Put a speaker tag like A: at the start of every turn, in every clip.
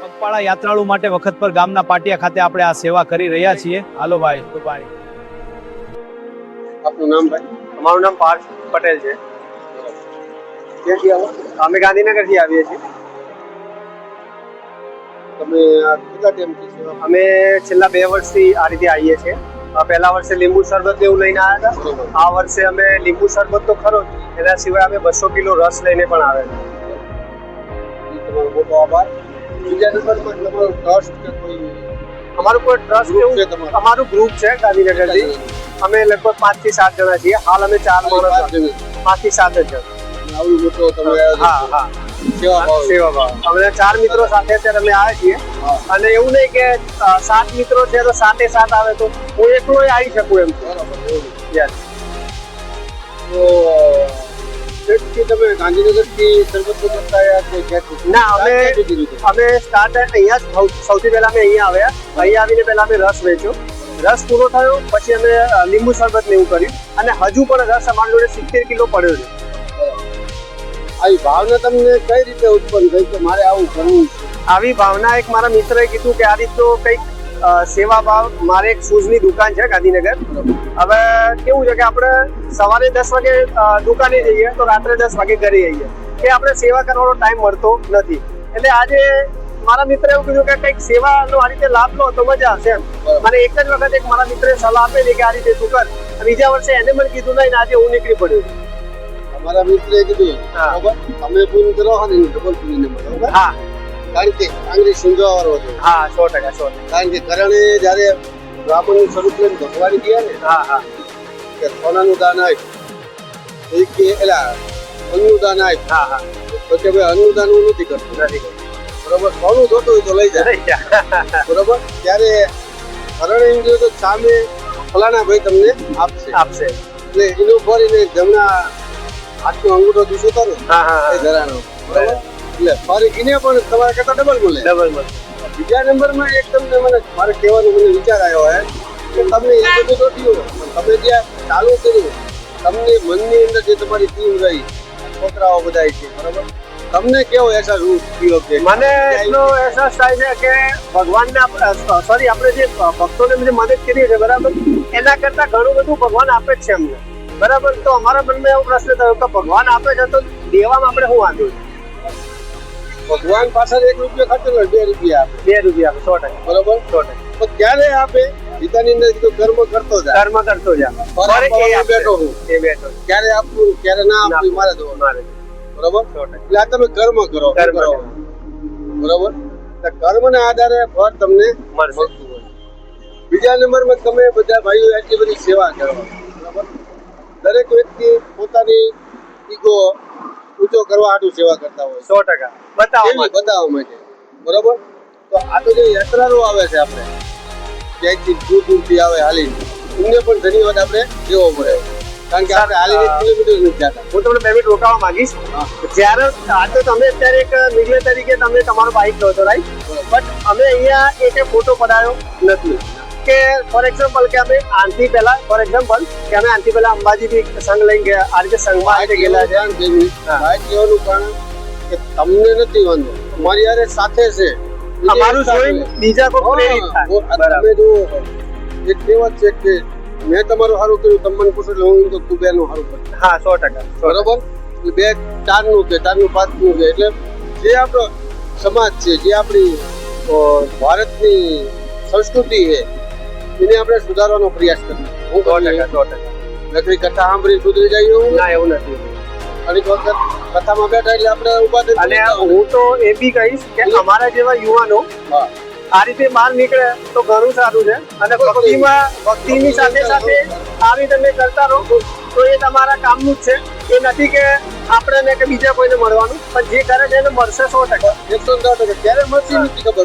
A: પગપાળા યાત્રાળુ માટે વખતપર ગામના પાટિયા ખાતે આપણે આ સેવા કરી રહ્યા છીએ. હાલો ભાઈ દુપાણી.
B: આપનું નામ ભાઈ?
C: અમારું નામ પાર્થ પટેલ છે.
B: ક્યાંથી આવો?
C: અમે ગાંધીનગરથી આવીએ છીએ.
B: તમે આ કેટલા ટાઈમથી સેવા?
C: અમે છેલ્લા 2 વર્ષથી આ રીતે આવીએ છીએ. પહેલા વર્ષે લીંબુ શરબત એવું લઈને આવ્યા હતા. આ વર્ષે અમે લીંબુ શરબત તો ખરો જ, એના સિવાય અમે 200 કિલો રસ લઈને પણ આવેલા.
B: તમારો મોટો આભાર. બીજા નંબરમાં તમારો ટ્રસ્ટ કે કોઈ
C: અમારું કોઈ ટ્રસ્ટ
B: ગ્રુપ છે
C: એવું
B: તમારું?
C: અમારું ગ્રુપ છે ગાંધીનગરથી. અમે લગભગ 5 થી 7 જણા છીએ. હાલ અમે 4 માણસ 5 થી 7 જ જણ.
B: આવડું મોટો તમે
C: હા
B: સેવા ભાવ.
C: સેવા ભાવ. અમે 4 મિત્રો સાથે અત્યારે અમે આવ્યા છીએ. અને એવું નહીં કે 7 મિત્રો છે તો 7 આવે તો હું એકલો આવી શકું એમ. Yes.
B: તો કેટલી તમે ગાંધીનગરથી શરબત કરતા આવ્યા કે ક્યાંથી?
C: ના,
B: ક્યાંથી કીધું?
C: અમે સ્ટાર્ટ અહીંયા જ સૌથી પહેલા અમે અહીંયા આવ્યા. અહીંયા આવીને પહેલા અમે રસ વેચ્યો. રસ પૂરો થયો પછી અમે લીંબુ શરબત ને એવું કર્યું. અને હજુ પણ રસ અમારી જોડે 70 કિલો પડ્યો છે.
B: આવી ભાવના તમને કઈ રીતે ઉત્પન્ન થઈ કે મારે આવું કરવું છે?
C: આવી ભાવના એક મારા મિત્રએ કીધું કે આ રીતનો કંઈક સેવા ભાવ. મારે એક શૂઝની દુકાન છે ગાંધીનગર. હવે કેવું છે કે આપણે સવારે 10 વાગે દુકાને જઈએ તો રાત્રે 10 વાગે ઘરે આવીએ, કે આપણે સેવા કરવાનો ટાઈમ મળતો નથી. એટલે આજે મારા મિત્રે એવું કીધું કે કંઈક સેવાનો આ રીતે લાભ લો તો મજા આવશે એમ. મને એક જ વખત એક મારા મિત્રે સલાહ આપેલી કે આ રીતે તું કર. બીજા વર્ષે એને પણ કીધું નહીં, આજે હું નીકળી પડ્યો.
B: અમારા મિત્રે કીધું બરાબર, તમે ફોન કરો હા ને ડબલ ફોન બરાબર.
C: હા,
B: કારણ કે આંગળી સમજાવવાનો હતો.
C: હા, 100%.
B: કારણ કે કરણે જ્યારે બ્રાહ્મણનું સ્વરૂપ લઈને ભગવાન ગયા ને
C: હા
B: કે સોનાનું દાન આપ, કે એલા અન્નનું દાન આપ.
C: હા
B: તો કે ભાઈ અન્નનું દાન હું નથી કરતો, બરોબર. સોનું જોતું હોય તો લઈ જાય, બરોબર. ત્યારે કરણે એમ કહ્યું તો સામે ફલાણા ભાઈ તમને આપશે. એટલે એનું ફરીને જમણા હાથનો અંગૂઠો દીશો હતો ને એ ધરાનો, બરોબર. એટલે ફરી એને પણ તમારા કરતા ડબલ મળે. બીજા નંબરમાં એક તમને મારે કહેવાનો મને વિચાર આવ્યો હે કે તમને એ બધું તો થયું, તમે જ્યાં ચાલુ કર્યું, તમને મનની અંદર જે તમારી ટીમ રહી, છોકરાઓ બધા છે, બરોબર. તમને કેવો અહેસાસ થયો? કે મને
C: એટલો અહેસાસ થાય છે કે ભગવાનના સોરી આપણે જે ભક્તોને જે મદદ કરીએ છીએ બરાબર, એના કરતા ઘણું બધું ભગવાન આપે જ છે અમને, બરાબર. તો અમારા મનમાં એવો પ્રશ્ન થયો કે ભગવાન આપે છે તો દેવામાં આપણે શું વાંધો છે?
B: ભગવાન પાછળ 1 રૂપિયો ખર્ચો કરે, 2 રૂપિયા આપે,
C: 2 રૂપિયા આપે, 100%.
B: બરોબર.
C: 100%.
B: તો ક્યારે આપે? ગીતાની અંદર કીધું કર્મ કરતો જા,
C: કર્મ કરતો જા.
B: બેઠો હું
C: એ બેઠો
B: ક્યારે આપવું ક્યારે ના આપવું મારે જોવાનું, બરોબર.
C: 100%.
B: એટલે આ તમે કર્મ કરો, બરોબર. કર્મના આધારે ફળ તમને મળતું હોય. બીજા નંબરમાં તમે બધા ભાઈઓ આટલી બધી સેવા કરો, બરોબર. દરેક વ્યક્તિ પોતાની ઈગો ઊંચો કરવા હાટુ સેવા કરતા હોય,
C: 100%
B: બતાવવા માટે, બરોબર. તો આ તો જે યાત્રાળુ આવે છે, આપણે ક્યાંયથી દૂરથી આવે હાલીને, એમને પણ ધન્યવાદ આપણે દેવો પડે. કારણ કે આપણે હાલીને કિલોમીટર નથી જતા.
C: હું તમને 2 મિનિટ રોકાવા માંગીશ. જ્યારે આ તો તમે અત્યારે એક મીડિયા તરીકે તમે તમારો બાઇક લો છો, રાઈટ? બટ અમે અહીંયા એક ફોટો પડાયો નથી કે ફોર એક્ઝામ્પલ કે અમે આનથી પહેલા અંબાજી બી સંઘ લઈને ગયા, આ રીતે સંઘમાં આજે ગયેલા છે.
B: બાઇક લેવાનું કારણ કે તમને નથી વાંધો, તમારી યારે સાથે છે,
C: અમારું જોઈને બીજા કોઈ પ્રેરિત થાય.
B: તમે જો એક કહેવત છે કે મેં તમારું સારું કર્યું, તમને પૂછો એટલે હું તો તું બેનું સારું કરું.
C: હા, 100%.
B: બરોબર. 2 4નું કે 4નું 5નું કે એટલે જે આપણો સમાજ છે, જે આપણી ભારતની સંસ્કૃતિ છે, એને આપણે સુધારવાનો પ્રયાસ કરીએ. હું
C: 100%.
B: નકરી કથા સાંભળી સુધરી જાય એવું
C: ના, એવું નથી.
B: ઘણી વખત કથામાં બેઠા એટલે આપણે ઉભા થઈ.
C: અને હું તો એ બી કહીશ કે અમારા જેવા યુવાનો આ રીતે બહાર નીકળે તો ઘણું સારું છે. અને ભક્તિની સાથે આવી તમે કરતા રહો તો એ તમારા કામનું જ છે. એ નથી કે આપણે કે બીજા કોઈને મળવાનું, પણ જે કરે છે એને મળશે 100%.
B: 110%. ક્યારે મળશે નથી ખબર.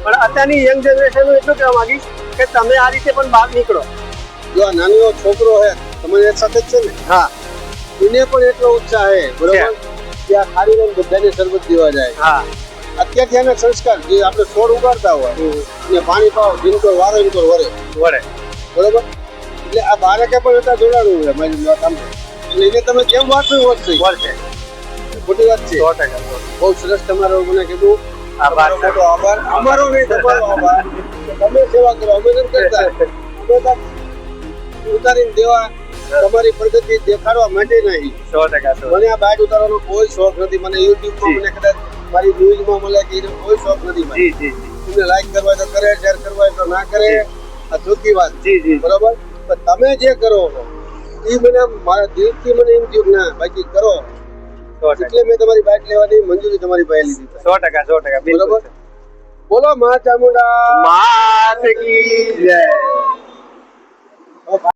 C: પણ અત્યારની યંગ જનરેશન એટલું કહેવા માંગીશ કે તમે આ રીતે પણ બહાર નીકળો.
B: જો આ નાનો છોકરો છે તમારી સાથે જ છે ને,
C: હા,
B: એને પણ એટલો ઉત્સાહ છે, બરોબર. ત્યાં ખાલી બધાને શરબત દેવા જાય.
C: હા,
B: અત્યારથી આના સંસ્કાર જે આપણે છોડ ઉગાડતા હોય એને પાણી પાવ, જીનકો વારો ઇનકો વરે, બરોબર. એટલે આ બાળકે પણ એટલા જોડાણું છે મારી કામ. એટલે એને તમે કેમ વાંચવું વર્ષે ખોટી વાત છે.
C: 100%.
B: બહુ સરસ તમારો મને કીધું.
C: આભાર
B: તમારો મોટો આભાર. અમારો નહીં, તમારો આભાર. તમે સેવા કરો, અમે નથી કરતા. અમે તો ઉતારીને દેવા, તમારી પ્રગતિ દેખાડવા માટે નહીં.
C: 100%.
B: મને આ બાઇક ઉતારવાનો કોઈ શોખ નથી. મને યુટ્યુબમાં મને કદાચ મારી ન્યૂઝમાં મળે કે એનો કોઈ શોખ નથી મને.
C: જી જી
B: તમને લાઈક કરવા હોય તો કરે, શેર કરવા હોય તો ના કરે, આ જુદી વાત.
C: જી જી
B: બરોબર, પણ તમે જે કરો એ મને મારા દિલથી મને એમ થયું કે ના બાકી કરો,
C: 100%.
B: એટલે મેં તમારી બાઇક લેવાની મંજૂરી તમારી પાસે લીધી.
C: 100%. બિલકુલ.
B: બરોબર. બોલો મા ચામુંડા
C: માત કી જય.